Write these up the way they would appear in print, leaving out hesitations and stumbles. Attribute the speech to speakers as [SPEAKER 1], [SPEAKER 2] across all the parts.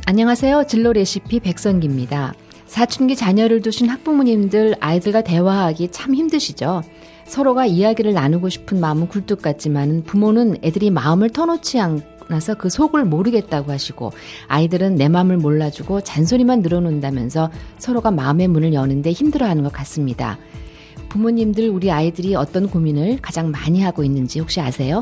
[SPEAKER 1] 안녕하세요. 진로 레시피 백선기입니다. 사춘기 자녀를 두신 학부모님들 아이들과 대화하기 참 힘드시죠? 서로가 이야기를 나누고 싶은 마음은 굴뚝 같지만 부모는 애들이 마음을 터놓지 않아서 그 속을 모르겠다고 하시고 아이들은 내 마음을 몰라주고 잔소리만 늘어놓는다면서 서로가 마음의 문을 여는데 힘들어하는 것 같습니다. 부모님들 우리 아이들이 어떤 고민을 가장 많이 하고 있는지 혹시 아세요?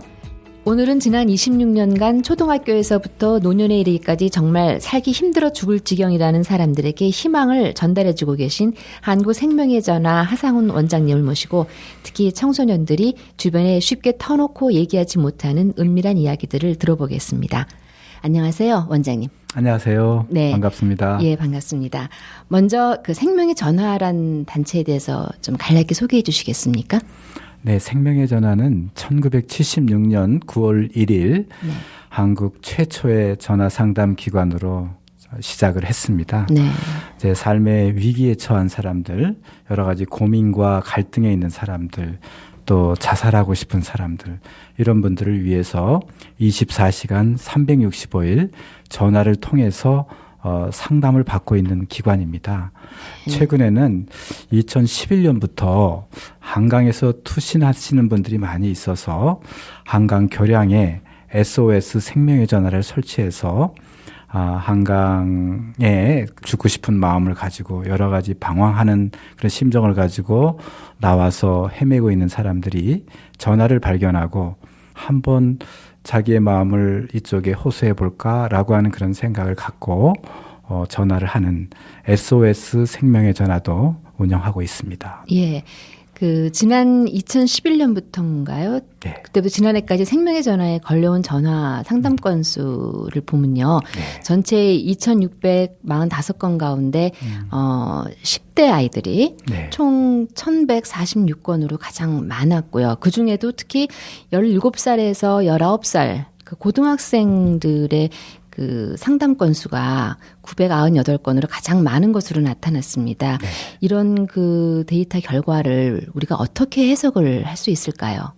[SPEAKER 1] 오늘은 지난 26년간 초등학교에서부터 노년에 이르기까지 정말 살기 힘들어 죽을 지경이라는 사람들에게 희망을 전달해주고 계신 한국생명의 전화 하상훈 원장님을 모시고 특히 청소년들이 주변에 쉽게 터놓고 얘기하지 못하는 은밀한 이야기들을 들어보겠습니다. 안녕하세요, 원장님.
[SPEAKER 2] 안녕하세요. 네. 반갑습니다.
[SPEAKER 1] 예, 반갑습니다. 먼저 그 생명의 전화란 단체에 대해서 좀 간략히 소개해 주시겠습니까?
[SPEAKER 2] 네, 생명의 전화는 1976년 9월 1일 한국 최초의 전화 상담 기관으로 시작을 했습니다.
[SPEAKER 1] 네.
[SPEAKER 2] 제 삶의 위기에 처한 사람들, 여러 가지 고민과 갈등에 있는 사람들, 또 자살하고 싶은 사람들, 이런 분들을 위해서 24시간 365일 전화를 통해서 상담을 받고 있는 기관입니다. 최근에는 2011년부터 한강에서 투신하시는 분들이 많이 있어서 한강 교량에 SOS 생명의 전화를 설치해서 한강에 죽고 싶은 마음을 가지고 여러 가지 방황하는 그런 심정을 가지고 나와서 헤매고 있는 사람들이 전화를 발견하고 한번 자기의 마음을 이쪽에 호소해 볼까라고 하는 그런 생각을 갖고 전화를 하는 SOS 생명의 전화도 운영하고 있습니다.
[SPEAKER 1] 예. 지난 2011년부터인가요?
[SPEAKER 2] 네.
[SPEAKER 1] 그때부터 지난해까지 생명의 전화에 걸려온 전화 상담 건수를 보면요.
[SPEAKER 2] 네.
[SPEAKER 1] 전체 2,645건 가운데 10대 아이들이
[SPEAKER 2] 네.
[SPEAKER 1] 총 1,146건으로 가장 많았고요. 그중에도 특히 17살에서 19살 그 고등학생들의 그 상담 건수가 998건으로 가장 많은 것으로 나타났습니다.
[SPEAKER 2] 네.
[SPEAKER 1] 이런 그 데이터 결과를 우리가 어떻게 해석을 할 수 있을까요?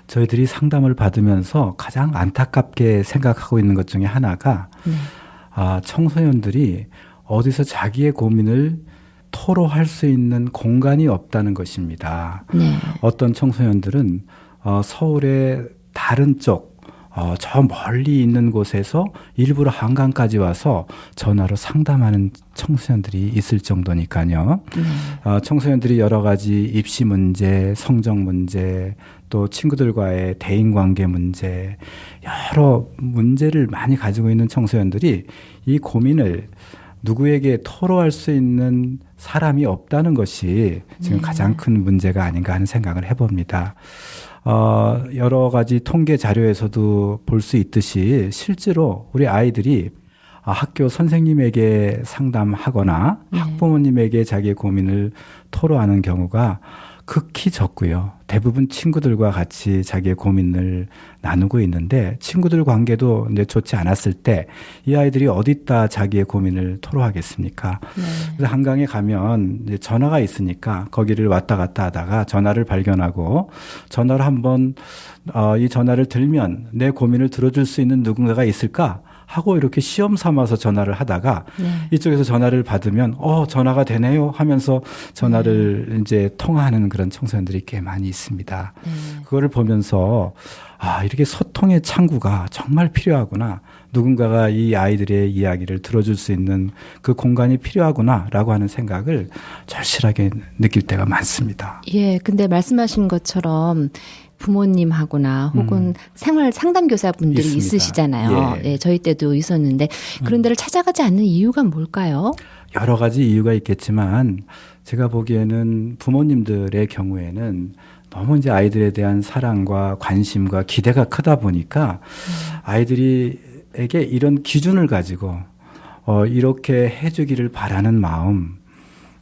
[SPEAKER 2] 저희들이 상담을 받으면서 가장 안타깝게 생각하고 있는 것 중에 하나가 청소년들이 어디서 자기의 고민을 토로할 수 있는 공간이 없다는 것입니다.
[SPEAKER 1] 네.
[SPEAKER 2] 어떤 청소년들은 서울의 다른 쪽 저 멀리 있는 곳에서 일부러 한강까지 와서 전화로 상담하는 청소년들이 있을 정도니까요. 청소년들이 여러 가지 입시 문제, 성적 문제, 또 친구들과의 대인관계 문제, 여러 문제를 많이 가지고 있는 청소년들이 이 고민을 누구에게 토로할 수 있는 사람이 없다는 것이 지금 가장 큰 문제가 아닌가 하는 생각을 해봅니다. 여러 가지 통계 자료에서도 볼 수 있듯이 실제로 우리 아이들이 학교 선생님에게 상담하거나 학부모님에게 자기의 고민을 토로하는 경우가 극히 적고요. 대부분 친구들과 같이 자기의 고민을 나누고 있는데 친구들 관계도 이제 좋지 않았을 때 이 아이들이 어디다 자기의 고민을 토로하겠습니까? 그래서 한강에 가면 이제 전화가 있으니까 거기를 왔다 갔다 하다가 전화를 발견하고 전화를 한번 이 전화를 들면 내 고민을 들어줄 수 있는 누군가가 있을까? 하고 이렇게 시험 삼아서 전화를 하다가 이쪽에서 전화를 받으면 전화가 되네요 하면서 전화를 이제 통화하는 그런 청소년들이 꽤 많이 있습니다. 그거를 보면서 이렇게 소통의 창구가 정말 필요하구나. 누군가가 이 아이들의 이야기를 들어줄 수 있는 그 공간이 필요하구나라고 하는 생각을 절실하게 느낄 때가 많습니다.
[SPEAKER 1] 예, 근데 말씀하신 것처럼 부모님하고나 혹은 생활 상담교사분들이
[SPEAKER 2] 있습니다.
[SPEAKER 1] 있으시잖아요.
[SPEAKER 2] 예.
[SPEAKER 1] 예, 저희 때도 있었는데 그런 데를 찾아가지 않는 이유가 뭘까요?
[SPEAKER 2] 여러 가지 이유가 있겠지만 제가 보기에는 부모님들의 경우에는 너무 이제 아이들에 대한 사랑과 관심과 기대가 크다 보니까 아이들에게 이런 기준을 가지고 이렇게 해주기를 바라는 마음,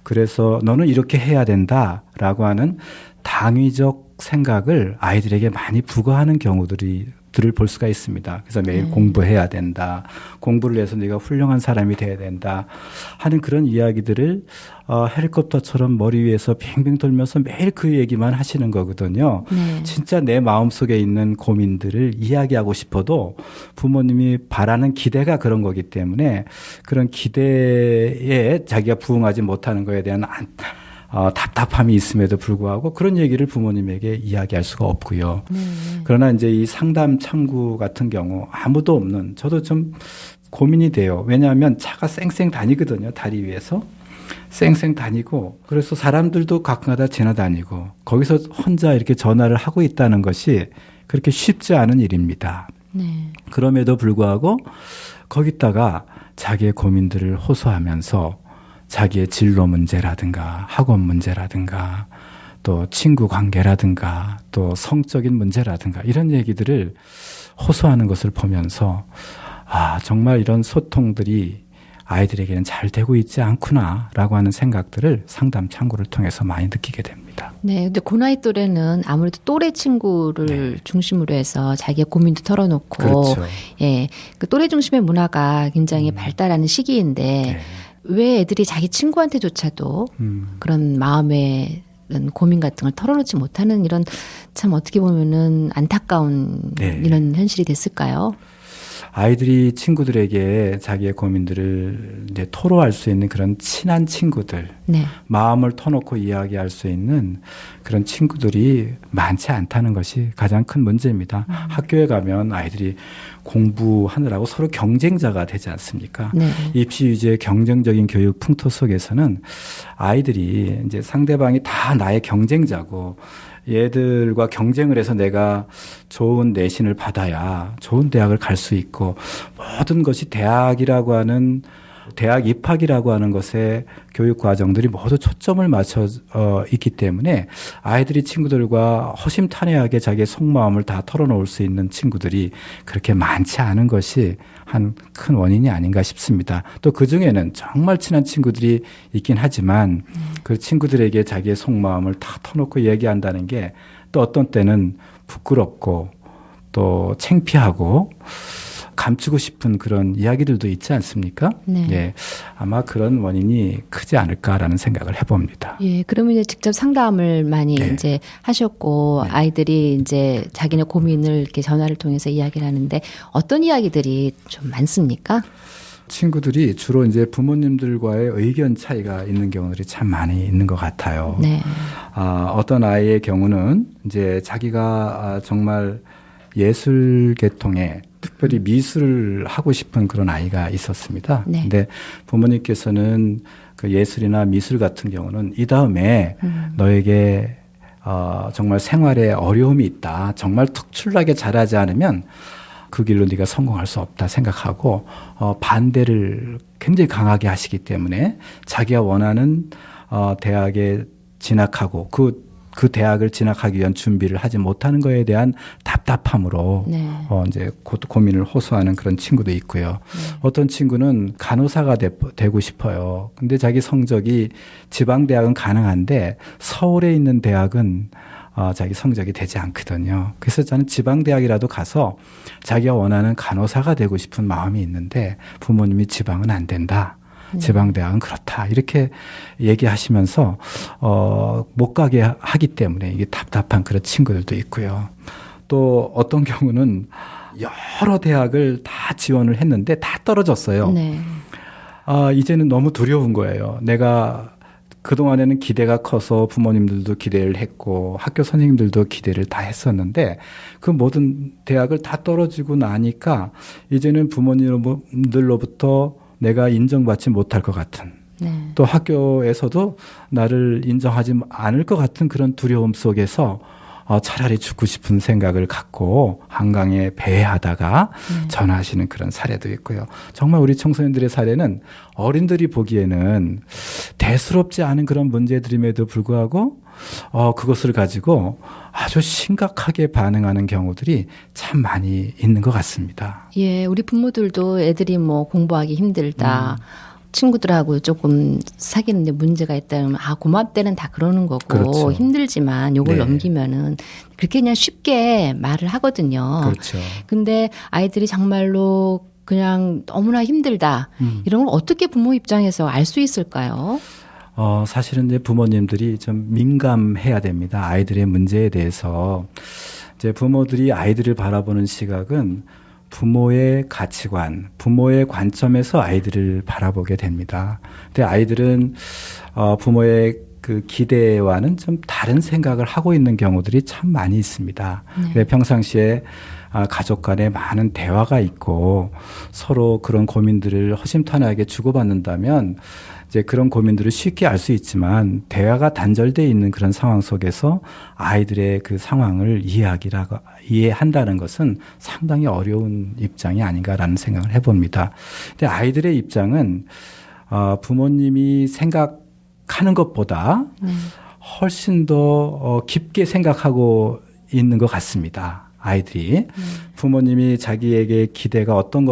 [SPEAKER 2] 그래서 너는 이렇게 해야 된다라고 하는 당위적 생각을 아이들에게 많이 부과하는 경우들이 들을 볼 수가 있습니다. 그래서 매일 공부해야 된다. 공부를 해서 네가 훌륭한 사람이 돼야 된다. 하는 그런 이야기들을 헬리콥터처럼 머리 위에서 빙빙 돌면서 매일 그 얘기만 하시는 거거든요.
[SPEAKER 1] 네.
[SPEAKER 2] 진짜 내 마음속에 있는 고민들을 이야기하고 싶어도 부모님이 바라는 기대가 그런 거기 때문에 그런 기대에 자기가 부응하지 못하는 거에 대한 답답함이 있음에도 불구하고 그런 얘기를 부모님에게 이야기할 수가 없고요. 그러나 이제 이 상담 창구 같은 경우 아무도 없는, 저도 좀 고민이 돼요. 왜냐하면 차가 쌩쌩 다니거든요. 다리 위에서. 쌩쌩 다니고, 그래서 사람들도 가끔가다 지나다니고, 거기서 혼자 이렇게 전화를 하고 있다는 것이 그렇게 쉽지 않은 일입니다.
[SPEAKER 1] 네.
[SPEAKER 2] 그럼에도 불구하고 거기다가 자기의 고민들을 호소하면서 자기의 진로 문제라든가 학원 문제라든가 또 친구 관계라든가 또 성적인 문제라든가 이런 얘기들을 호소하는 것을 보면서 정말 이런 소통들이 아이들에게는 잘 되고 있지 않구나라고 하는 생각들을 상담 창구를 통해서 많이 느끼게 됩니다.
[SPEAKER 1] 네, 근데 그 나이 또래는 아무래도 또래 친구를 중심으로 해서 자기의 고민도 털어놓고,
[SPEAKER 2] 그렇죠.
[SPEAKER 1] 예, 그 또래 중심의 문화가 굉장히 발달하는 시기인데
[SPEAKER 2] 네.
[SPEAKER 1] 왜 애들이 자기 친구한테조차도 그런 마음의 고민 같은 걸 털어놓지 못하는 이런 참 어떻게 보면은 안타까운 이런 현실이 됐을까요?
[SPEAKER 2] 아이들이 친구들에게 자기의 고민들을 이제 토로할 수 있는 그런 친한 친구들, 마음을 터놓고 이야기할 수 있는 그런 친구들이 많지 않다는 것이 가장 큰 문제입니다. 학교에 가면 아이들이 공부하느라고 서로 경쟁자가 되지 않습니까? 입시 위주의 경쟁적인 교육 풍토 속에서는 아이들이 이제 상대방이 다 나의 경쟁자고 얘들과 경쟁을 해서 내가 좋은 내신을 받아야 좋은 대학을 갈 수 있고 모든 것이 대학이라고 하는 대학 입학이라고 하는 것에 교육 과정들이 모두 초점을 맞춰 있기 때문에 아이들이 친구들과 허심탄회하게 자기의 속마음을 다 털어놓을 수 있는 친구들이 그렇게 많지 않은 것이 한 큰 원인이 아닌가 싶습니다. 또 그중에는 정말 친한 친구들이 있긴 하지만 그 친구들에게 자기의 속마음을 다 터놓고 얘기한다는 게 또 어떤 때는 부끄럽고 또 창피하고 감추고 싶은 그런 이야기들도 있지 않습니까?
[SPEAKER 1] 네.
[SPEAKER 2] 예, 아마 그런 원인이 크지 않을까라는 생각을 해봅니다.
[SPEAKER 1] 예, 그러면 이제 직접 상담을 많이 이제 하셨고 아이들이 이제 자기네 고민을 이렇게 전화를 통해서 이야기를 하는데 어떤 이야기들이 좀 많습니까?
[SPEAKER 2] 친구들이 주로 이제 부모님들과의 의견 차이가 있는 경우들이 참 많이 있는 것 같아요.
[SPEAKER 1] 네.
[SPEAKER 2] 어떤 아이의 경우는 이제 자기가 정말 예술 계통에 특별히 미술을 하고 싶은 그런 아이가 있었습니다.
[SPEAKER 1] 네.
[SPEAKER 2] 근데 부모님께서는 그 예술이나 미술 같은 경우는 이 다음에 너에게 정말 생활에 어려움이 있다. 정말 특출나게 잘하지 않으면 그 길로 네가 성공할 수 없다 생각하고 반대를 굉장히 강하게 하시기 때문에 자기가 원하는 대학에 진학하고 그 대학을 진학하기 위한 준비를 하지 못하는 것에 대한 답답함으로 이제 고민을 호소하는 그런 친구도 있고요. 어떤 친구는 간호사가 되고 싶어요. 근데 자기 성적이 지방 대학은 가능한데 서울에 있는 대학은 자기 성적이 되지 않거든요. 그래서 저는 지방 대학이라도 가서 자기가 원하는 간호사가 되고 싶은 마음이 있는데 부모님이 지방은 안 된다. 지방대학은 그렇다. 이렇게 얘기하시면서 못 가게 하기 때문에 이게 답답한 그런 친구들도 있고요. 또 어떤 경우는 여러 대학을 다 지원을 했는데 다 떨어졌어요.
[SPEAKER 1] 네.
[SPEAKER 2] 이제는 너무 두려운 거예요. 내가 그동안에는 기대가 커서 부모님들도 기대를 했고 학교 선생님들도 기대를 다 했었는데 그 모든 대학을 다 떨어지고 나니까 이제는 부모님들로부터 내가 인정받지 못할 것 같은 또 학교에서도 나를 인정하지 않을 것 같은 그런 두려움 속에서 차라리 죽고 싶은 생각을 갖고 한강에 배회하다가 전화하시는 그런 사례도 있고요. 정말 우리 청소년들의 사례는 어른들이 보기에는 대수롭지 않은 그런 문제들임에도 불구하고 그것을 가지고 아주 심각하게 반응하는 경우들이 참 많이 있는 것 같습니다.
[SPEAKER 1] 예, 우리 부모들도 애들이 뭐 공부하기 힘들다. 친구들하고 조금 사귀는데 문제가 있다면 고맙대는 다 그러는 거고
[SPEAKER 2] 그렇죠.
[SPEAKER 1] 힘들지만 요걸
[SPEAKER 2] 네.
[SPEAKER 1] 넘기면은 그렇게 그냥 쉽게 말을 하거든요.
[SPEAKER 2] 그렇죠.
[SPEAKER 1] 근데 아이들이 정말로 그냥 너무나 힘들다. 이런 걸 어떻게 부모 입장에서 알 수 있을까요?
[SPEAKER 2] 사실은 이제 부모님들이 좀 민감해야 됩니다. 아이들의 문제에 대해서. 이제 부모들이 아이들을 바라보는 시각은 부모의 가치관, 부모의 관점에서 아이들을 바라보게 됩니다. 근데 아이들은 부모의 그 기대와는 좀 다른 생각을 하고 있는 경우들이 참 많이 있습니다. 네. 평상시에 가족 간에 많은 대화가 있고 서로 그런 고민들을 허심탄회하게 주고받는다면 이제 그런 고민들을 쉽게 알 수 있지만 대화가 단절되어 있는 그런 상황 속에서 아이들의 그 상황을 이해한다는 것은 상당히 어려운 입장이 아닌가라는 생각을 해봅니다. 근데 아이들의 입장은 부모님이 생각하는 것보다 훨씬 더 깊게 생각하고 있는 것 같습니다. 아이들이 부모님이 자기에게 기대가 어떤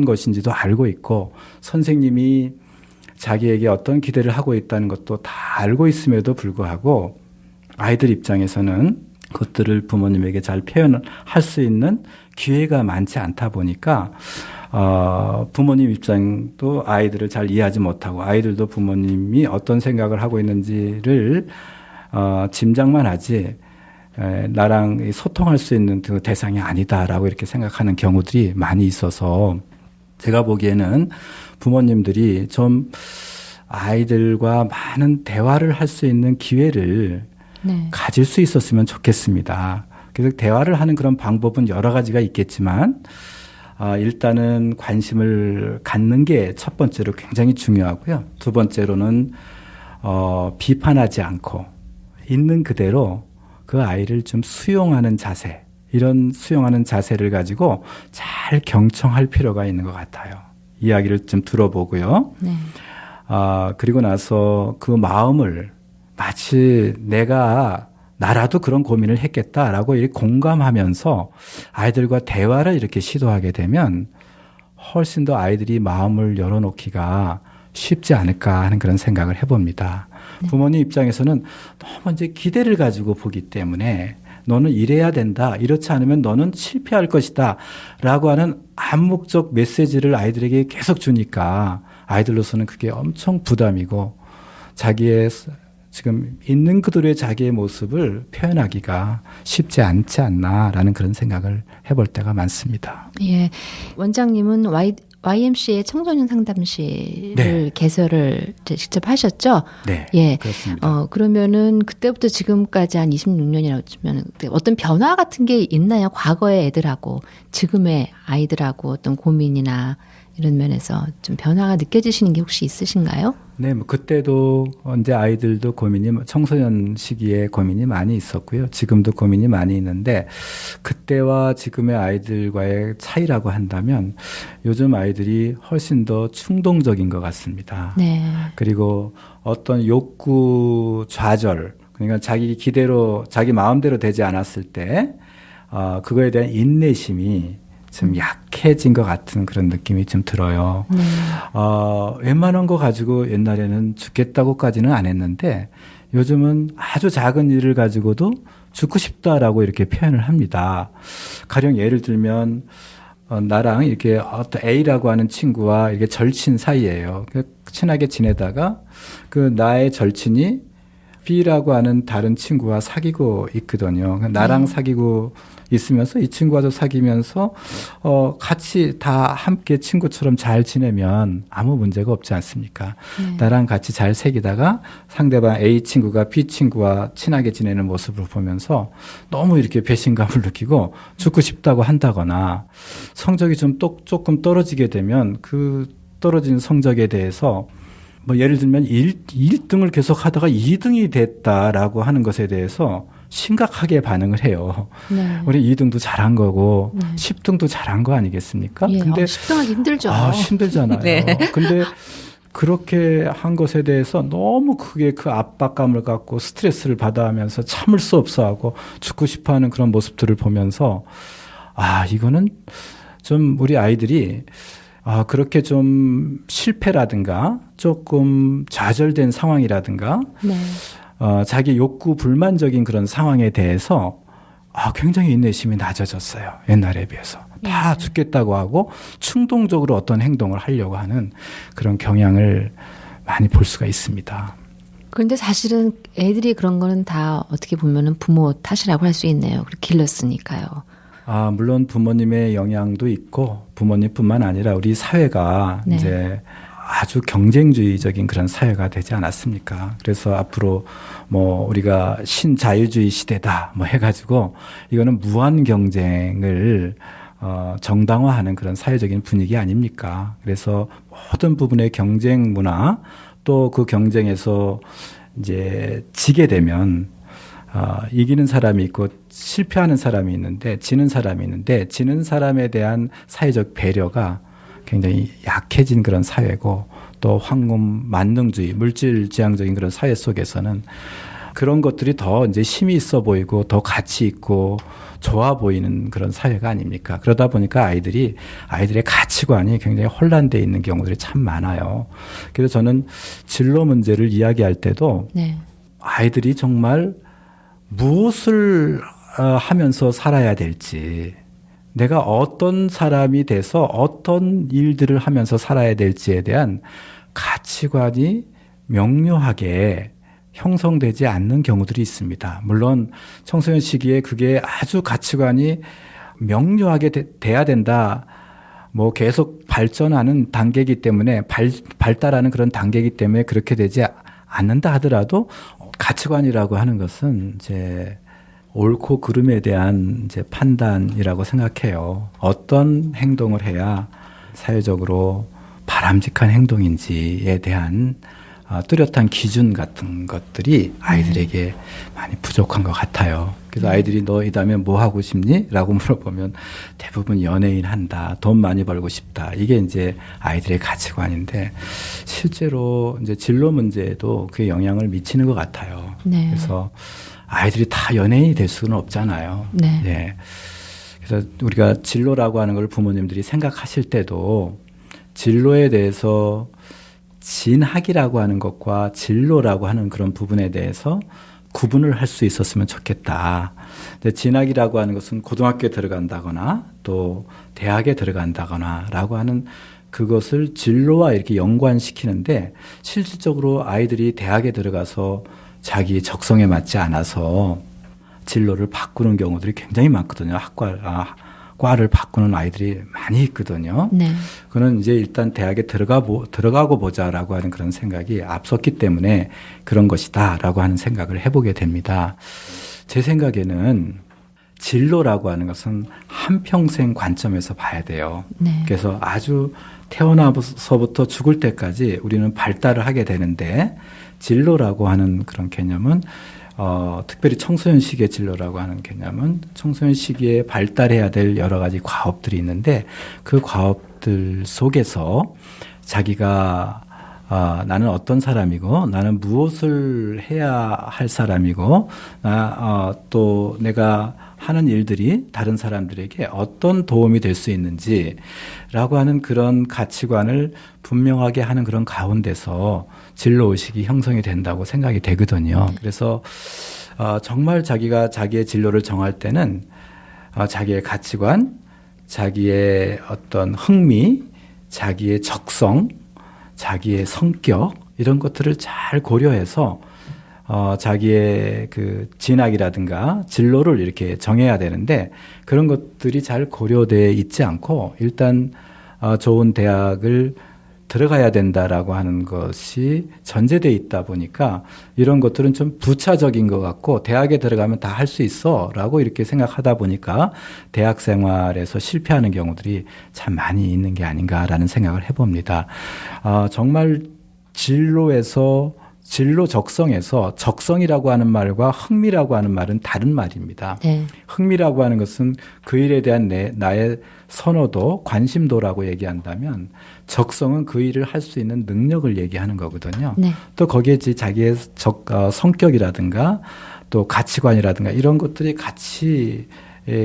[SPEAKER 2] 것인지도 알고 있고 선생님이 자기에게 어떤 기대를 하고 있다는 것도 다 알고 있음에도 불구하고 아이들 입장에서는 그것들을 부모님에게 잘 표현할 수 있는 기회가 많지 않다 보니까 부모님 입장도 아이들을 잘 이해하지 못하고 아이들도 부모님이 어떤 생각을 하고 있는지를 짐작만 하지 나랑 소통할 수 있는 그 대상이 아니다라고 이렇게 생각하는 경우들이 많이 있어서 제가 보기에는 부모님들이 좀 아이들과 많은 대화를 할 수 있는 기회를 가질 수 있었으면 좋겠습니다. 그래서 대화를 하는 그런 방법은 여러 가지가 있겠지만 일단은 관심을 갖는 게 첫 번째로 굉장히 중요하고요. 두 번째로는 비판하지 않고 있는 그대로 그 아이를 좀 수용하는 자세, 이런 수용하는 자세를 가지고 잘 경청할 필요가 있는 것 같아요. 이야기를 좀 들어보고요. 네. 그리고 나서 그 마음을 마치 나라도 그런 고민을 했겠다라고 이렇게 공감하면서 아이들과 대화를 이렇게 시도하게 되면 훨씬 더 아이들이 마음을 열어놓기가 쉽지 않을까 하는 그런 생각을 해봅니다. 네. 부모님 입장에서는 너무 이제 기대를 가지고 보기 때문에 너는 이래야 된다. 이렇지 않으면 너는 실패할 것이다. 라고 하는 암묵적 메시지를 아이들에게 계속 주니까 아이들로서는 그게 엄청 부담이고 자기의 지금 있는 그대로의 자기의 모습을 표현하기가 쉽지 않지 않나라는 그런 생각을 해볼 때가 많습니다.
[SPEAKER 1] 예, 원장님은 YMCA 청소년 상담실을
[SPEAKER 2] 네.
[SPEAKER 1] 개설을 직접 하셨죠?
[SPEAKER 2] 네,
[SPEAKER 1] 예.
[SPEAKER 2] 그렇습니다.
[SPEAKER 1] 그러면은 그때부터 지금까지 한 26년이라고 치면 어떤 변화 같은 게 있나요? 과거의 애들하고 지금의 아이들하고 어떤 고민이나 이런 면에서 좀 변화가 느껴지시는 게 혹시 있으신가요?
[SPEAKER 2] 네, 그때도 이제 아이들도 청소년 시기에 고민이 많이 있었고요. 지금도 고민이 많이 있는데 그때와 지금의 아이들과의 차이라고 한다면 요즘 아이들이 훨씬 더 충동적인 것 같습니다. 네. 그리고 어떤 욕구 좌절, 그러니까 자기 기대로, 자기 마음대로 되지 않았을 때 그거에 대한 인내심이 좀 약해진 것 같은 그런 느낌이 좀 들어요. 웬만한 거 가지고 옛날에는 죽겠다고까지는 안 했는데 요즘은 아주 작은 일을 가지고도 죽고 싶다라고 이렇게 표현을 합니다. 가령 예를 들면 나랑 이렇게 어떤 A라고 하는 친구와 이렇게 절친 사이예요. 친하게 지내다가 그 나의 절친이 B라고 하는 다른 친구와 사귀고 있거든요. 나랑 사귀고 있으면서 이 친구와도 사귀면서 같이 다 함께 친구처럼 잘 지내면 아무 문제가 없지 않습니까? 나랑 같이 잘 새기다가 상대방 A 친구가 B 친구와 친하게 지내는 모습을 보면서 너무 이렇게 배신감을 느끼고 죽고 싶다고 한다거나 성적이 조금 떨어지게 되면 그 떨어진 성적에 대해서 예를 들면 1등을 계속 하다가 2등이 됐다라고 하는 것에 대해서 심각하게 반응을 해요. 네. 우리 2등도 잘한 거고 10등도 잘한 거 아니겠습니까?
[SPEAKER 1] 예, 근데 10등 하기 힘들죠.
[SPEAKER 2] 힘들잖아요. 네. 근데 그렇게 한 것에 대해서 너무 크게 그 압박감을 갖고 스트레스를 받아 하면서 참을 수 없어 하고 죽고 싶어 하는 그런 모습들을 보면서 이거는 좀 우리 아이들이 그렇게 좀 실패라든가 조금 좌절된 상황이라든가
[SPEAKER 1] 네.
[SPEAKER 2] 자기 욕구 불만적인 그런 상황에 대해서 굉장히 인내심이 낮아졌어요. 옛날에 비해서. 다 죽겠다고 하고 충동적으로 어떤 행동을 하려고 하는 그런 경향을 많이 볼 수가 있습니다.
[SPEAKER 1] 그런데 사실은 애들이 그런 거는 다 어떻게 보면은 부모 탓이라고 할 수 있네요. 그렇게 길렀으니까요.
[SPEAKER 2] 물론 부모님의 영향도 있고 부모님뿐만 아니라 우리 사회가
[SPEAKER 1] 네.
[SPEAKER 2] 이제 아주 경쟁주의적인 그런 사회가 되지 않았습니까? 그래서 앞으로 우리가 신자유주의 시대다 해가지고 이거는 무한 경쟁을 정당화하는 그런 사회적인 분위기 아닙니까? 그래서 모든 부분의 경쟁 문화 또 그 경쟁에서 이제 지게 되면 이기는 사람이 있고 실패하는 사람이 있는데 지는 사람이 있는데 지는 사람에 대한 사회적 배려가 굉장히 약해진 그런 사회고 또 황금 만능주의 물질지향적인 그런 사회 속에서는 그런 것들이 더 이제 힘이 있어 보이고 더 가치 있고 좋아 보이는 그런 사회가 아닙니까? 그러다 보니까 아이들의 가치관이 굉장히 혼란되어 있는 경우들이 참 많아요. 그래서 저는 진로 문제를 이야기할 때도
[SPEAKER 1] 네.
[SPEAKER 2] 아이들이 정말 무엇을 하면서 살아야 될지 내가 어떤 사람이 돼서 어떤 일들을 하면서 살아야 될지에 대한 가치관이 명료하게 형성되지 않는 경우들이 있습니다. 물론 청소년 시기에 그게 아주 가치관이 명료하게 돼야 된다. 계속 발전하는 단계이기 때문에 발달하는 그런 단계이기 때문에 그렇게 되지 않는다 하더라도 가치관이라고 하는 것은 이제 옳고 그름에 대한 이제 판단이라고 생각해요. 어떤 행동을 해야 사회적으로 바람직한 행동인지에 대한 뚜렷한 기준 같은 것들이 아이들에게 많이 부족한 것 같아요. 그래서 아이들이 너 이 다음에 뭐 하고 싶니? 라고 물어보면 대부분 연예인 한다. 돈 많이 벌고 싶다. 이게 이제 아이들의 가치관인데 실제로 이제 진로 문제에도 그게 영향을 미치는 것 같아요.
[SPEAKER 1] 네.
[SPEAKER 2] 그래서 아이들이 다 연예인이 될 수는 없잖아요.
[SPEAKER 1] 네.
[SPEAKER 2] 예. 그래서 우리가 진로라고 하는 걸 부모님들이 생각하실 때도 진로에 대해서 진학이라고 하는 것과 진로라고 하는 그런 부분에 대해서 구분을 할 수 있었으면 좋겠다. 진학이라고 하는 것은 고등학교에 들어간다거나 또 대학에 들어간다거나 라고 하는 그것을 진로와 이렇게 연관시키는데 실질적으로 아이들이 대학에 들어가서 자기 적성에 맞지 않아서 진로를 바꾸는 경우들이 굉장히 많거든요. 과를 바꾸는 아이들이 많이 있거든요.
[SPEAKER 1] 네.
[SPEAKER 2] 그는 이제 일단 대학에 들어가고 보자라고 하는 그런 생각이 앞섰기 때문에 그런 것이다라고 하는 생각을 해보게 됩니다. 제 생각에는 진로라고 하는 것은 한평생 관점에서 봐야 돼요.
[SPEAKER 1] 네.
[SPEAKER 2] 그래서 아주 태어나서부터 죽을 때까지 우리는 발달을 하게 되는데 진로라고 하는 그런 개념은 특별히 청소년 시기의 진로라고 하는 개념은 청소년 시기에 발달해야 될 여러 가지 과업들이 있는데 그 과업들 속에서 자기가 나는 어떤 사람이고 나는 무엇을 해야 할 사람이고 또 내가 하는 일들이 다른 사람들에게 어떤 도움이 될 수 있는지라고 하는 그런 가치관을 분명하게 하는 그런 가운데서 진로의식이 형성이 된다고 생각이 되거든요. 그래서 정말 자기가 자기의 진로를 정할 때는 자기의 가치관, 자기의 어떤 흥미, 자기의 적성, 자기의 성격 이런 것들을 잘 고려해서 자기의 그 진학이라든가 진로를 이렇게 정해야 되는데 그런 것들이 잘 고려되어 있지 않고 일단 좋은 대학을 들어가야 된다라고 하는 것이 전제되어 있다 보니까 이런 것들은 좀 부차적인 것 같고 대학에 들어가면 다 할 수 있어 라고 이렇게 생각하다 보니까 대학 생활에서 실패하는 경우들이 참 많이 있는 게 아닌가라는 생각을 해봅니다. 정말 진로 적성에서 적성이라고 하는 말과 흥미라고 하는 말은 다른 말입니다.
[SPEAKER 1] 네.
[SPEAKER 2] 흥미라고 하는 것은 그 일에 대한 나의 선호도, 관심도라고 얘기한다면 적성은 그 일을 할 수 있는 능력을 얘기하는 거거든요.
[SPEAKER 1] 네.
[SPEAKER 2] 또 거기에 자기의 성격이라든가 또 가치관이라든가 이런 것들이 같이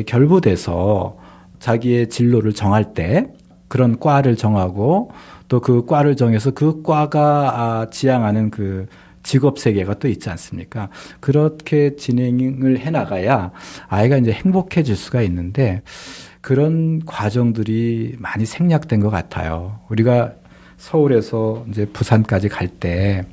[SPEAKER 2] 결부돼서 자기의 진로를 정할 때 그런 과를 정하고 또 그 과를 정해서 그 과가 지향하는 그 직업 세계가 또 있지 않습니까? 그렇게 진행을 해나가야 아이가 이제 행복해질 수가 있는데 그런 과정들이 많이 생략된 것 같아요. 우리가 서울에서 이제 부산까지 갈 때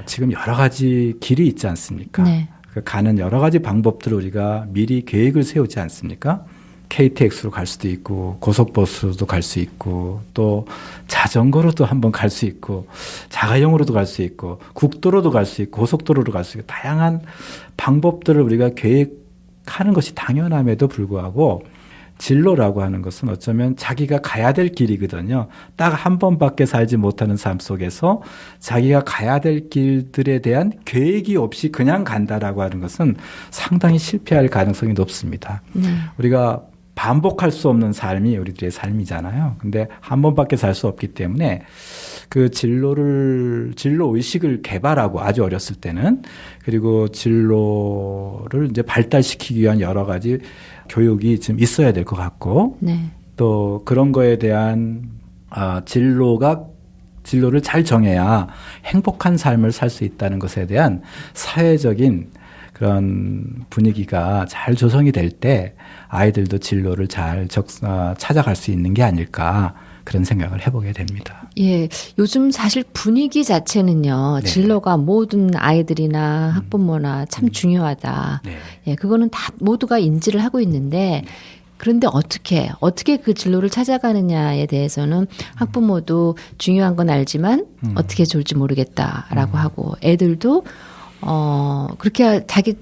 [SPEAKER 2] 지금 여러 가지 길이 있지 않습니까?
[SPEAKER 1] 네.
[SPEAKER 2] 그 가는 여러 가지 방법들을 우리가 미리 계획을 세우지 않습니까? KTX로 갈 수도 있고 고속버스로도 갈 수 있고 또 자전거로도 한번 갈 수 있고 자가용으로도 갈 수 있고 국도로도 갈 수 있고 고속도로로 갈 수 있고 다양한 방법들을 우리가 계획하는 것이 당연함에도 불구하고 진로라고 하는 것은 어쩌면 자기가 가야 될 길이거든요. 딱 한 번밖에 살지 못하는 삶 속에서 자기가 가야 될 길들에 대한 계획이 없이 그냥 간다라고 하는 것은 상당히 실패할 가능성이 높습니다. 우리가 반복할 수 없는 삶이 우리들의 삶이잖아요. 근데 한 번밖에 살 수 없기 때문에 그 진로 의식을 개발하고 아주 어렸을 때는 그리고 진로를 이제 발달시키기 위한 여러 가지 교육이 좀 있어야 될 것 같고
[SPEAKER 1] 네.
[SPEAKER 2] 또 그런 거에 대한 진로를 잘 정해야 행복한 삶을 살 수 있다는 것에 대한 사회적인 그런 분위기가 잘 조성이 될 때 아이들도 진로를 잘 찾아갈 수 있는 게 아닐까 그런 생각을 해보게 됩니다.
[SPEAKER 1] 예, 요즘 사실 분위기 자체는요,
[SPEAKER 2] 네.
[SPEAKER 1] 진로가 모든 아이들이나 학부모나 참 중요하다.
[SPEAKER 2] 네.
[SPEAKER 1] 예, 그거는 다 모두가 인지를 하고 있는데, 그런데 어떻게 그 진로를 찾아가느냐에 대해서는 학부모도 중요한 건 알지만 어떻게 좋을지 모르겠다라고 하고, 애들도 그렇게 자기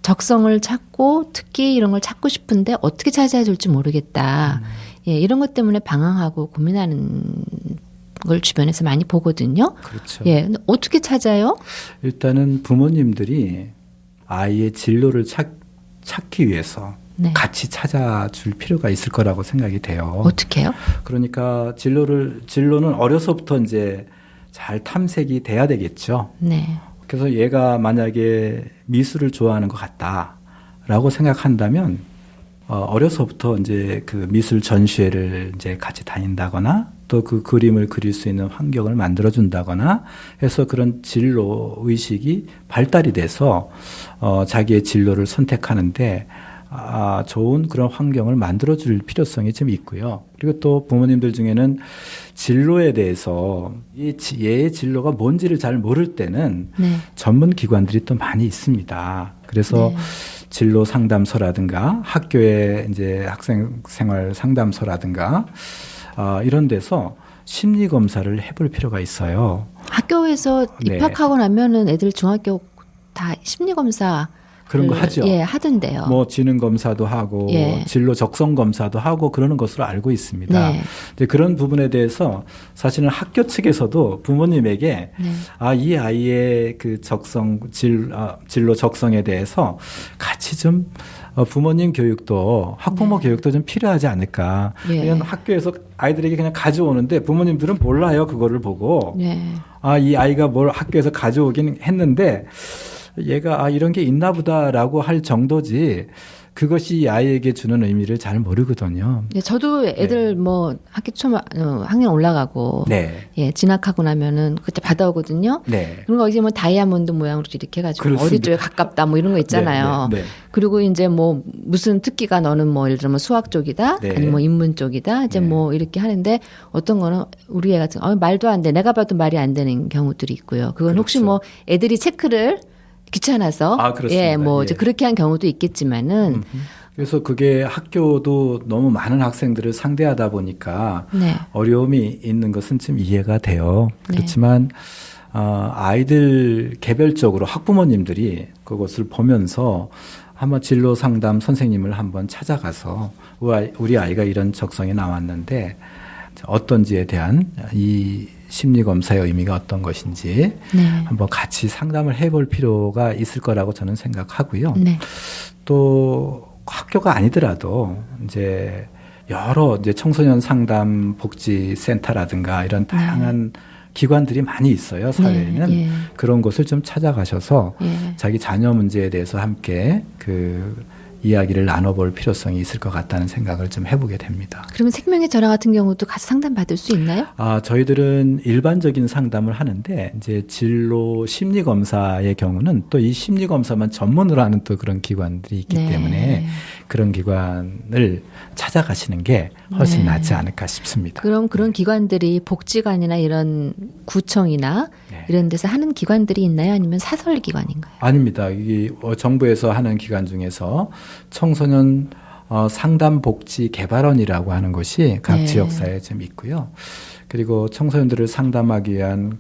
[SPEAKER 1] 적성을 찾고 특기 이런 걸 찾고 싶은데 어떻게 찾아야 될지 모르겠다. 예, 이런 것 때문에 방황하고 고민하는 걸 주변에서 많이 보거든요.
[SPEAKER 2] 그렇죠.
[SPEAKER 1] 예, 근데 어떻게 찾아요?
[SPEAKER 2] 일단은 부모님들이 아이의 진로를 찾기 위해서
[SPEAKER 1] 네.
[SPEAKER 2] 같이 찾아줄 필요가 있을 거라고 생각이 돼요.
[SPEAKER 1] 어떻게요?
[SPEAKER 2] 그러니까 진로는 어려서부터 이제 잘 탐색이 돼야 되겠죠.
[SPEAKER 1] 네.
[SPEAKER 2] 그래서 얘가 만약에 미술을 좋아하는 것 같다라고 생각한다면 어려서부터 이제 그 미술 전시회를 이제 같이 다닌다거나 또 그 그림을 그릴 수 있는 환경을 만들어 준다거나 해서 그런 진로 의식이 발달이 돼서 자기의 진로를 선택하는데 좋은 그런 환경을 만들어 줄 필요성이 좀 있고요. 그리고 또 부모님들 중에는 진로에 대해서 얘의 진로가 뭔지를 잘 모를 때는
[SPEAKER 1] 네.
[SPEAKER 2] 전문 기관들이 또 많이 있습니다. 그래서
[SPEAKER 1] 네.
[SPEAKER 2] 진로 상담소라든가 학교의 이제 학생 생활 상담소라든가 이런 데서 심리 검사를 해볼 필요가 있어요.
[SPEAKER 1] 학교에서
[SPEAKER 2] 네.
[SPEAKER 1] 입학하고 나면은 애들 중학교 다 심리 검사
[SPEAKER 2] 그런 거 하죠.
[SPEAKER 1] 예, 하던데요.
[SPEAKER 2] 뭐 지능 검사도 하고
[SPEAKER 1] 예.
[SPEAKER 2] 진로 적성 검사도 하고 그러는 것으로 알고 있습니다.
[SPEAKER 1] 네.
[SPEAKER 2] 이제 그런 부분에 대해서 사실은 학교 측에서도 부모님에게
[SPEAKER 1] 네.
[SPEAKER 2] 이 아이의 그 진로 적성에 대해서 같이 좀 부모님 교육도 학부모
[SPEAKER 1] 네.
[SPEAKER 2] 교육도 좀 필요하지 않을까.
[SPEAKER 1] 예.
[SPEAKER 2] 그냥 학교에서 아이들에게 그냥 가져오는데 부모님들은 몰라요. 그거를 보고.
[SPEAKER 1] 네.
[SPEAKER 2] 이 아이가 뭘 학교에서 가져오긴 했는데 얘가 이런 게 있나 보다라고 할 정도지 그것이 이 아이에게 주는 의미를 잘 모르거든요.
[SPEAKER 1] 네, 저도 애들 뭐 학기 초 학년 올라가고
[SPEAKER 2] 네.
[SPEAKER 1] 예, 진학하고 나면은 그때 받아오거든요.
[SPEAKER 2] 네.
[SPEAKER 1] 그런 거 이제 뭐 다이아몬드 모양으로 이렇게 해가지고
[SPEAKER 2] 그렇습니다.
[SPEAKER 1] 어디 쪽에 가깝다 뭐 이런 거 있잖아요.
[SPEAKER 2] 네, 네, 네.
[SPEAKER 1] 그리고 이제 뭐 무슨 특기가 너는 뭐 예를 들면 수학 쪽이다,
[SPEAKER 2] 네.
[SPEAKER 1] 아니면 뭐 인문 쪽이다, 이제
[SPEAKER 2] 네.
[SPEAKER 1] 뭐 이렇게 하는데 어떤 거는 우리 애 같은 말도 안 돼, 내가 봐도 말이 안 되는 경우들이 있고요. 그건 혹시
[SPEAKER 2] 그렇죠.
[SPEAKER 1] 뭐 애들이 체크를 귀찮아서
[SPEAKER 2] 그렇습니다.
[SPEAKER 1] 예, 뭐
[SPEAKER 2] 예.
[SPEAKER 1] 이제 그렇게 한 경우도 있겠지만은
[SPEAKER 2] 그래서 그게 학교도 너무 많은 학생들을 상대하다 보니까
[SPEAKER 1] 네.
[SPEAKER 2] 어려움이 있는 것은 좀 이해가 돼요.
[SPEAKER 1] 네.
[SPEAKER 2] 그렇지만 아이들 개별적으로 학부모님들이 그것을 보면서 한번 진로 상담 선생님을 한번 찾아가서 우리 아이가 이런 적성이 나왔는데 어떤지에 대한 이 심리 검사의 의미가 어떤 것인지
[SPEAKER 1] 네.
[SPEAKER 2] 한번 같이 상담을 해볼 필요가 있을 거라고 저는 생각하고요.
[SPEAKER 1] 네.
[SPEAKER 2] 또 학교가 아니더라도 이제 여러 이제 청소년 상담 복지 센터라든가 이런 다양한 기관들이 많이 있어요. 사회에는
[SPEAKER 1] 네, 예.
[SPEAKER 2] 그런 곳을 좀 찾아가셔서
[SPEAKER 1] 예.
[SPEAKER 2] 자기 자녀 문제에 대해서 함께 그 이야기를 나눠볼 필요성이 있을 것 같다는 생각을 좀 해보게 됩니다.
[SPEAKER 1] 그러면 생명의 전화 같은 경우도 같이 상담받을 수 있나요?
[SPEAKER 2] 저희들은 일반적인 상담을 하는데 이제 진로 심리 검사의 경우는 또 이 심리 검사만 전문으로 하는 또 그런 기관들이 있기
[SPEAKER 1] 네.
[SPEAKER 2] 때문에 그런 기관을 찾아가시는 게 훨씬
[SPEAKER 1] 네.
[SPEAKER 2] 낫지 않을까 싶습니다.
[SPEAKER 1] 그럼 그런 기관들이 복지관이나 이런 구청이나
[SPEAKER 2] 네.
[SPEAKER 1] 이런 데서 하는 기관들이 있나요? 아니면 사설 기관인가요?
[SPEAKER 2] 아닙니다. 이 정부에서 하는 기관 중에서 청소년 상담복지개발원이라고 하는 곳이 각
[SPEAKER 1] 네.
[SPEAKER 2] 지역사회에 좀 있고요. 그리고 청소년들을 상담하기 위한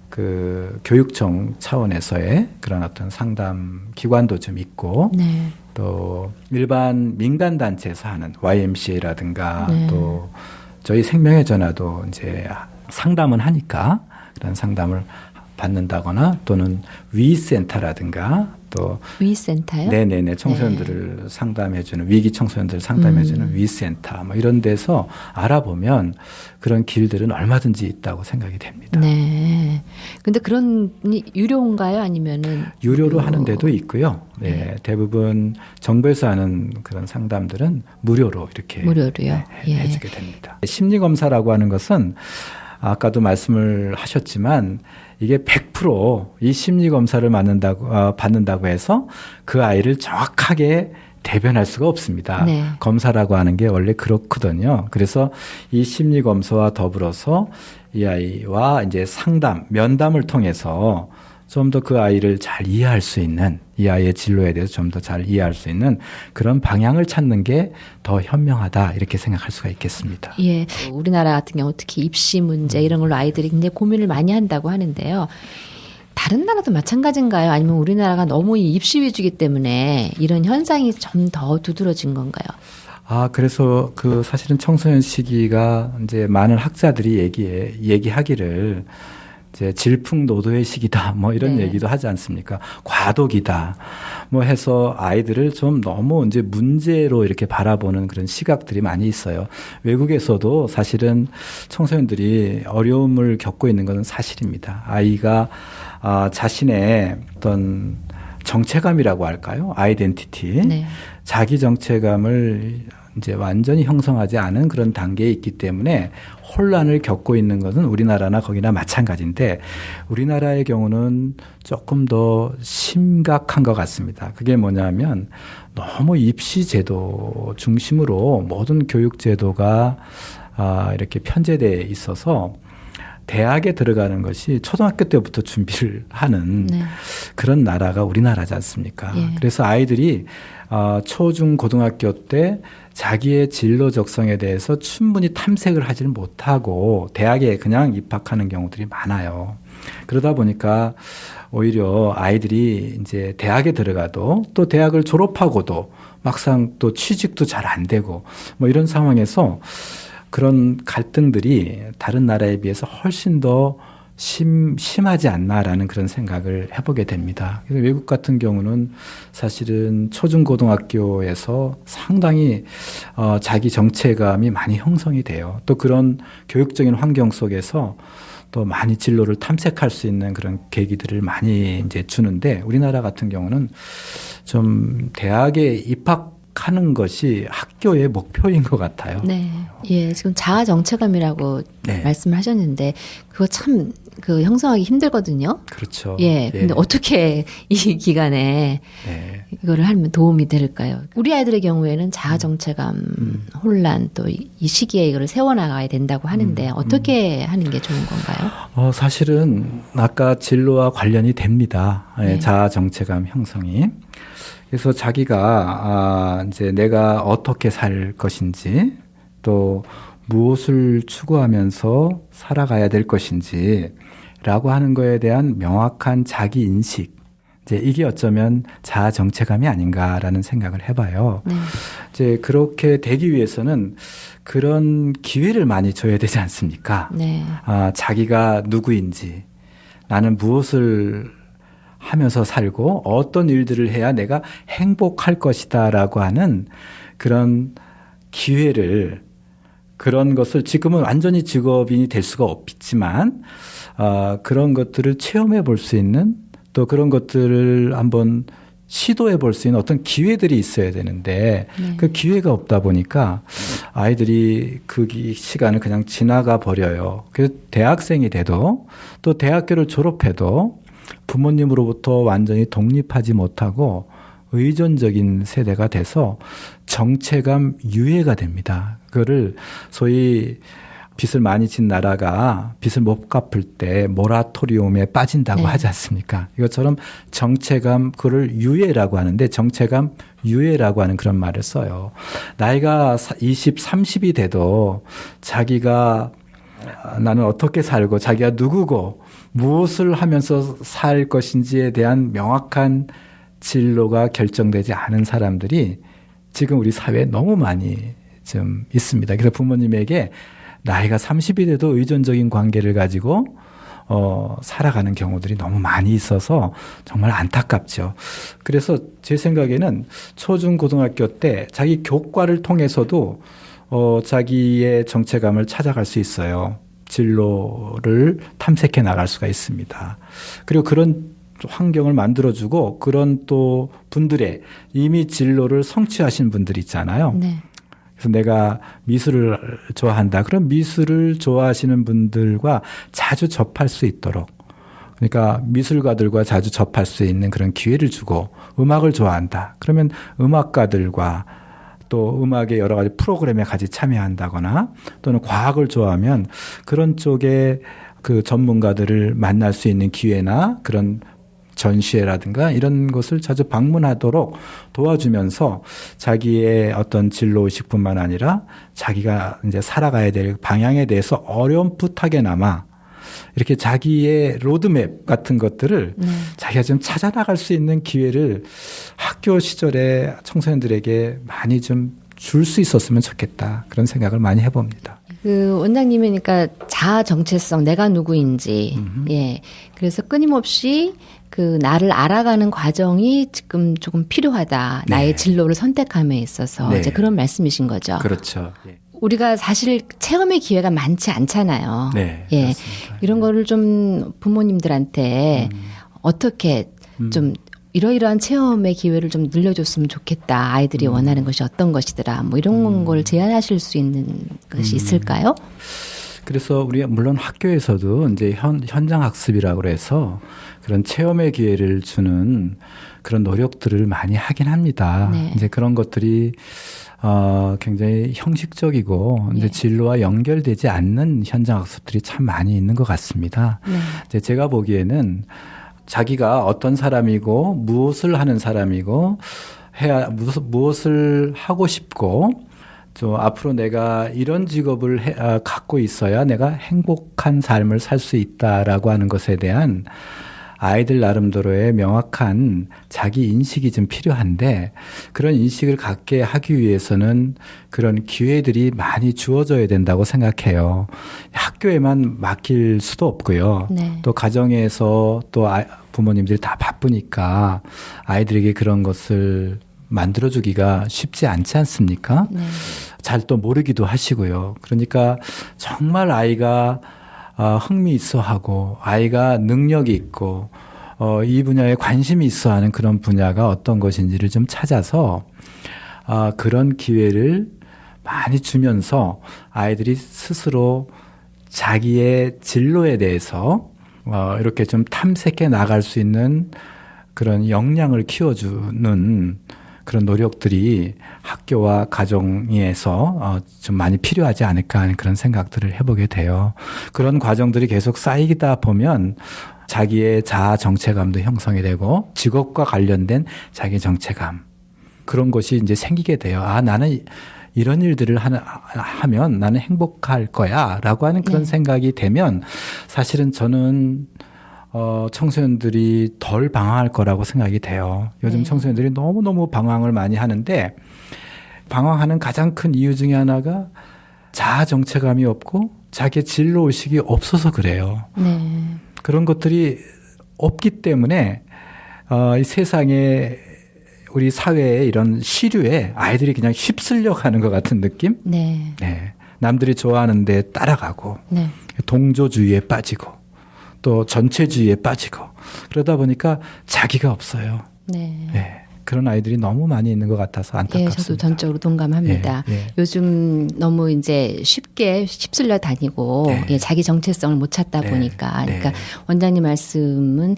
[SPEAKER 2] 그 교육청 차원에서의 그런 어떤 상담 기관도 좀 있고
[SPEAKER 1] 네.
[SPEAKER 2] 또 일반 민간 단체에서 하는 YMCA라든가
[SPEAKER 1] 네.
[SPEAKER 2] 또 저희 생명의 전화도 이제 상담은 하니까 그런 상담을 받는다거나 또는 위센터라든가 또
[SPEAKER 1] 위센터요?
[SPEAKER 2] 네네네 청소년들을 상담해주는 위기 청소년들을 상담해주는 위센터 뭐 이런 데서 알아보면 그런 길들은 얼마든지 있다고 생각이 됩니다.
[SPEAKER 1] 네. 근데 그런 유료인가요? 아니면은
[SPEAKER 2] 유료로 하는 데도 있고요. 네,
[SPEAKER 1] 네.
[SPEAKER 2] 대부분 정부에서 하는 그런 상담들은 무료로 이렇게
[SPEAKER 1] 무료로요? 예.
[SPEAKER 2] 해주게 됩니다. 심리 검사라고 하는 것은 아까도 말씀을 하셨지만 이게 100% 이 심리 검사를 받는다고 해서 그 아이를 정확하게 대변할 수가 없습니다.
[SPEAKER 1] 네.
[SPEAKER 2] 검사라고 하는 게 원래 그렇거든요. 그래서 이 심리 검사와 더불어서 이 아이와 이제 상담, 면담을 통해서 좀 더 그 아이를 잘 이해할 수 있는, 이 아이의 진로에 대해서 좀 더 잘 이해할 수 있는 그런 방향을 찾는 게 더 현명하다 이렇게 생각할 수가 있겠습니다.
[SPEAKER 1] 예. 우리나라 같은 경우 특히 입시 문제 이런 걸로 아이들이 굉장히 고민을 많이 한다고 하는데요. 다른 나라도 마찬가지인가요? 아니면 우리나라가 너무 이 입시 위주이기 때문에 이런 현상이 좀 더 두드러진 건가요?
[SPEAKER 2] 그래서 사실은 청소년 시기가 이제 많은 학자들이 얘기하기를 이제 질풍노도의 시기다 뭐 이런
[SPEAKER 1] 네.
[SPEAKER 2] 얘기도 하지 않습니까? 과도기다 뭐 해서 아이들을 좀 너무 이제 문제로 이렇게 바라보는 그런 시각들이 많이 있어요. 외국에서도 사실은 청소년들이 어려움을 겪고 있는 것은 사실입니다. 아이가 자신의 어떤 정체감이라고 할까요? 아이덴티티.
[SPEAKER 1] 네.
[SPEAKER 2] 자기 정체감을 이제 완전히 형성하지 않은 그런 단계에 있기 때문에 혼란을 겪고 있는 것은 우리나라나 거기나 마찬가지인데 우리나라의 경우는 조금 더 심각한 것 같습니다. 그게 뭐냐면 너무 입시 제도 중심으로 모든 교육 제도가 이렇게 편제되어 있어서 대학에 들어가는 것이 초등학교 때부터 준비를 하는
[SPEAKER 1] 네.
[SPEAKER 2] 그런 나라가 우리나라지 않습니까?
[SPEAKER 1] 예.
[SPEAKER 2] 그래서 아이들이 초중 고등학교 때 자기의 진로 적성에 대해서 충분히 탐색을 하지를 못하고 대학에 그냥 입학하는 경우들이 많아요. 그러다 보니까 오히려 아이들이 이제 대학에 들어가도 또 대학을 졸업하고도 막상 또 취직도 잘 안 되고 뭐 이런 상황에서 그런 갈등들이 다른 나라에 비해서 훨씬 더 심하지 않나라는 그런 생각을 해보게 됩니다. 그래서 외국 같은 경우는 사실은 초중고등학교에서 상당히 자기 정체감이 많이 형성이 돼요. 또 그런 교육적인 환경 속에서 또 많이 진로를 탐색할 수 있는 그런 계기들을 많이 이제 주는데 우리나라 같은 경우는 좀 대학에 입학하는 것이 학교의 목표인 것 같아요.
[SPEAKER 1] 네. 예, 지금 자아 정체감이라고
[SPEAKER 2] 네.
[SPEAKER 1] 말씀하셨는데 그거 참 형성하기 힘들거든요.
[SPEAKER 2] 그렇죠.
[SPEAKER 1] 예. 근데 어떻게 이 기간에
[SPEAKER 2] 네.
[SPEAKER 1] 이거를 하면 도움이 될까요? 우리 아이들의 경우에는 자아 정체감, 혼란 또 이 시기에 이거를 세워나가야 된다고 하는데 어떻게 하는 게 좋은 건가요?
[SPEAKER 2] 사실은 아까 진로와 관련이 됩니다.
[SPEAKER 1] 네.
[SPEAKER 2] 자아 정체감 형성이. 그래서 자기가 이제 내가 어떻게 살 것인지 또 무엇을 추구하면서 살아가야 될 것인지라고 하는 거에 대한 명확한 자기 인식. 이제 이게 어쩌면 자아 정체감이 아닌가라는 생각을 해봐요.
[SPEAKER 1] 네.
[SPEAKER 2] 이제 그렇게 되기 위해서는 그런 기회를 많이 줘야 되지 않습니까?
[SPEAKER 1] 네.
[SPEAKER 2] 자기가 누구인지, 나는 무엇을 하면서 살고 어떤 일들을 해야 내가 행복할 것이다라고 하는 그런 기회를 그런 것을 지금은 완전히 직업인이 될 수가 없지만 그런 것들을 체험해 볼 수 있는 또 그런 것들을 한번 시도해 볼 수 있는 어떤 기회들이 있어야 되는데 그 기회가 없다 보니까 아이들이 그 시간을 그냥 지나가 버려요. 그래서 대학생이 돼도 또 대학교를 졸업해도 부모님으로부터 완전히 독립하지 못하고 의존적인 세대가 돼서 정체감 유예가 됩니다. 그거를 소위 빚을 많이 진 나라가 빚을 못 갚을 때 모라토리움에 빠진다고
[SPEAKER 1] 네.
[SPEAKER 2] 하지 않습니까? 이것처럼 정체감, 그걸 유예라고 하는데 정체감 유예라고 하는 그런 말을 써요. 나이가 20, 30이 돼도 자기가 나는 어떻게 살고 자기가 누구고 무엇을 하면서 살 것인지에 대한 명확한 진로가 결정되지 않은 사람들이 지금 우리 사회에 너무 많이 좀 있습니다. 그래서 부모님에게 나이가 30이 돼도 의존적인 관계를 가지고 살아가는 경우들이 너무 많이 있어서 정말 안타깝죠. 그래서 제 생각에는 초중 고등학교 때 자기 교과를 통해서도 자기의 정체감을 찾아갈 수 있어요. 진로를 탐색해 나갈 수가 있습니다. 그리고 그런 환경을 만들어주고 그런 또 분들의 이미 진로를 성취하신 분들 있잖아요.
[SPEAKER 1] 네.
[SPEAKER 2] 그래서 내가 미술을 좋아한다. 그럼 미술을 좋아하시는 분들과 자주 접할 수 있도록, 그러니까 미술가들과 자주 접할 수 있는 그런 기회를 주고, 음악을 좋아한다. 그러면 음악가들과 또 음악의 여러 가지 프로그램에 같이 참여한다거나 또는 과학을 좋아하면 그런 쪽에 그 전문가들을 만날 수 있는 기회나 그런 전시회라든가 이런 것을 자주 방문하도록 도와주면서 자기의 어떤 진로의식뿐만 아니라 자기가 이제 살아가야 될 방향에 대해서 어렴풋하게나마 이렇게 자기의 로드맵 같은 것들을 자기가 좀 찾아 나갈 수 있는 기회를 학교 시절에 청소년들에게 많이 좀 줄 수 있었으면 좋겠다. 그런 생각을 많이 해봅니다.
[SPEAKER 1] 그 원장님이니까 자아 정체성, 내가 누구인지, 예. 그래서 끊임없이 그 나를 알아가는 과정이 지금 조금 필요하다.
[SPEAKER 2] 네.
[SPEAKER 1] 나의 진로를 선택함에 있어서
[SPEAKER 2] 네.
[SPEAKER 1] 이제 그런 말씀이신 거죠.
[SPEAKER 2] 그렇죠. 예.
[SPEAKER 1] 우리가 사실 체험의 기회가 많지 않잖아요.
[SPEAKER 2] 네,
[SPEAKER 1] 예.
[SPEAKER 2] 그렇습니다.
[SPEAKER 1] 이런 거를 좀 부모님들한테 어떻게 좀 이러이러한 체험의 기회를 좀 늘려줬으면 좋겠다. 아이들이 원하는 것이 어떤 것이더라. 뭐 이런 걸 제안하실 수 있는 것이 있을까요?
[SPEAKER 2] 그래서 우리가 물론 학교에서도 이제 현장 학습이라고 해서 그런 체험의 기회를 주는 그런 노력들을 많이 하긴 합니다.
[SPEAKER 1] 네.
[SPEAKER 2] 이제 그런 것들이 굉장히 형식적이고 이제
[SPEAKER 1] 네.
[SPEAKER 2] 진로와 연결되지 않는 현장 학습들이 참 많이 있는 것 같습니다.
[SPEAKER 1] 네.
[SPEAKER 2] 이제 제가 보기에는 자기가 어떤 사람이고 무엇을 하는 사람이고 무엇을 하고 싶고 저 앞으로 내가 이런 직업을 갖고 있어야 내가 행복한 삶을 살 수 있다라고 하는 것에 대한 아이들 나름대로의 명확한 자기 인식이 좀 필요한데 그런 인식을 갖게 하기 위해서는 그런 기회들이 많이 주어져야 된다고 생각해요. 학교에만 맡길 수도 없고요.
[SPEAKER 1] 네.
[SPEAKER 2] 또 가정에서 또 부모님들이 다 바쁘니까 아이들에게 그런 것을 만들어주기가 쉽지 않지 않습니까?
[SPEAKER 1] 네.
[SPEAKER 2] 잘 또 모르기도 하시고요. 그러니까 정말 아이가 흥미 있어 하고 아이가 능력이 있고 이 분야에 관심이 있어 하는 그런 분야가 어떤 것인지를 좀 찾아서 그런 기회를 많이 주면서 아이들이 스스로 자기의 진로에 대해서 이렇게 좀 탐색해 나갈 수 있는 그런 역량을 키워주는 그런 노력들이 학교와 가정에서 좀 많이 필요하지 않을까 하는 그런 생각들을 해보게 돼요. 그런 과정들이 계속 쌓이다 보면 자기의 자아 정체감도 형성이 되고 직업과 관련된 자기 정체감 그런 것이 이제 생기게 돼요. 나는 이런 일들을 하면 나는 행복할 거야 라고 하는 그런 생각이 되면 사실은 저는 청소년들이 덜 방황할 거라고 생각이 돼요. 요즘 청소년들이 너무너무 방황을 많이 하는데 방황하는 가장 큰 이유 중에 하나가 자아 정체감이 없고 자기의 진로의식이 없어서 그래요.
[SPEAKER 1] 네.
[SPEAKER 2] 그런 것들이 없기 때문에 이 세상에 우리 사회의 이런 시류에 아이들이 그냥 휩쓸려 가는 것 같은 느낌?
[SPEAKER 1] 네.
[SPEAKER 2] 네. 남들이 좋아하는 데 따라가고
[SPEAKER 1] 네.
[SPEAKER 2] 동조주의에 빠지고 또 전체주의에 빠지고 그러다 보니까 자기가 없어요.
[SPEAKER 1] 네.
[SPEAKER 2] 예. 그런 아이들이 너무 많이 있는 것 같아서 안타깝습니다.
[SPEAKER 1] 예, 저도 전적으로 동감합니다.
[SPEAKER 2] 예.
[SPEAKER 1] 요즘 너무 이제 쉽게 휩쓸려 다니고
[SPEAKER 2] 네.
[SPEAKER 1] 예, 자기 정체성을 못 찾다
[SPEAKER 2] 네.
[SPEAKER 1] 보니까 그러니까
[SPEAKER 2] 네.
[SPEAKER 1] 원장님 말씀은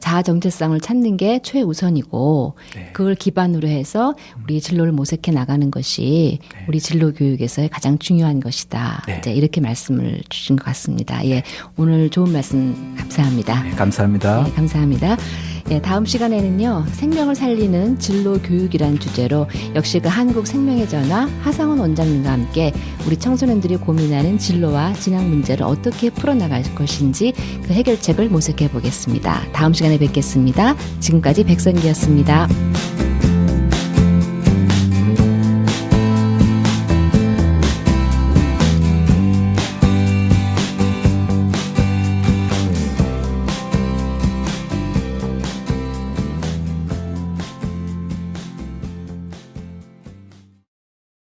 [SPEAKER 1] 자아 정체성을 찾는 게 최우선이고
[SPEAKER 2] 네.
[SPEAKER 1] 그걸 기반으로 해서 우리 진로를 모색해 나가는 것이
[SPEAKER 2] 네.
[SPEAKER 1] 우리 진로 교육에서의 가장 중요한 것이다.
[SPEAKER 2] 네.
[SPEAKER 1] 이제 이렇게 말씀을 주신 것 같습니다. 예, 오늘 좋은 말씀 감사합니다.
[SPEAKER 2] 네, 감사합니다.
[SPEAKER 1] 네, 감사합니다. 예, 다음 시간에는요, 생명을 살리는 진로 교육이란 주제로 역시 그 한국생명의 전화 하상훈 원장님과 함께 우리 청소년들이 고민하는 진로와 진학 문제를 어떻게 풀어나갈 것인지 그 해결책을 모색해 보겠습니다. 다음 시간에 뵙겠습니다. 지금까지 백선기였습니다.